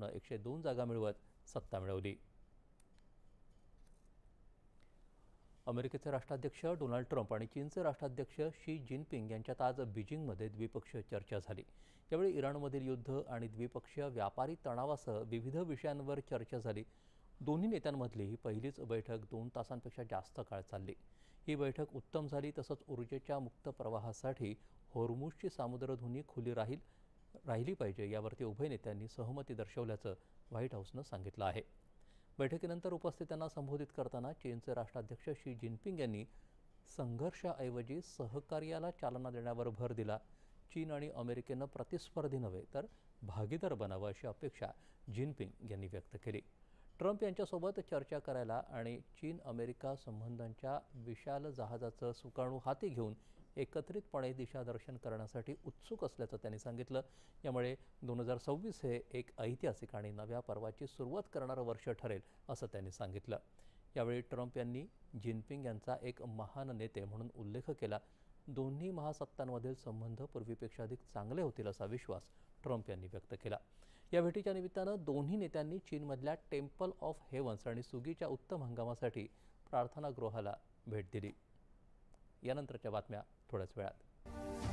इराणनं 102 जागा मिळवत सत्ता मिळवली. अमेरिकेचे राष्ट्राध्यक्ष डोनाल्ड ट्रम्प आणि चीनचे राष्ट्राध्यक्ष शी जिनपिंग यांच्यात आज बीजिंगमध्ये द्विपक्षीय चर्चा झाली. यावेळी इराणमधील युद्ध आणि द्विपक्षीय व्यापारी तणावासह विविध विषयांवर चर्चा झाली. दोन्ही नेत्यांमधली ही पहिलीच बैठक 2 तासांपेक्षा जास्त काळ चालली. ही बैठक उत्तम झाली. तसंच ऊर्जेच्या मुक्त प्रवाहासाठी होर्मुझची सामुद्रधुनी खुली राहिली पाहिजे यावरती उभय नेत्यांनी सहमती दर्शवल्याचं व्हाईट हाऊसनं सांगितलं आहे. बैठकीनंतर उपस्थितांना संबोधित करताना चीनचे राष्ट्राध्यक्ष शी जिनपिंग यांनी संघर्षाऐवजी सहकार्याला चालना देण्यावर भर दिला. चीन आणि अमेरिकेनं प्रतिस्पर्धी नव्हे तर भागीदार बनावं अशी अपेक्षा जिनपिंग यांनी व्यक्त केली. ट्रम्प यांच्यासोबत चर्चा करायला आणि चीन अमेरिका संबंधांच्या विशाल जहाजाचं सुकाणू हाती घेऊन एकत्रितपणे दिशादर्शन करण्यासाठी उत्सुक असल्याचं त्यांनी सांगितलं. यामुळे 2026 हे एक ऐतिहासिक आणि नव्या पर्वाची सुरुवात करणारं वर्ष ठरेल असं त्यांनी सांगितलं. यावेळी ट्रम्प यांनी जिनपिंग यांचा एक महान नेते म्हणून उल्लेख केला. दोन्ही महासत्तांमधील संबंध पूर्वीपेक्षा अधिक चांगले होतील असा विश्वास ट्रम्प यांनी व्यक्त केला. या भेटीच्या निमित्तानं दोन्ही नेत्यांनी चीनमधल्या टेम्पल ऑफ हेवन्स आणि सुगीच्या उत्तम हंगामासाठी प्रार्थनागृहाला भेट दिली. यानंतरच्या बातम्या थोड्याच वेळात.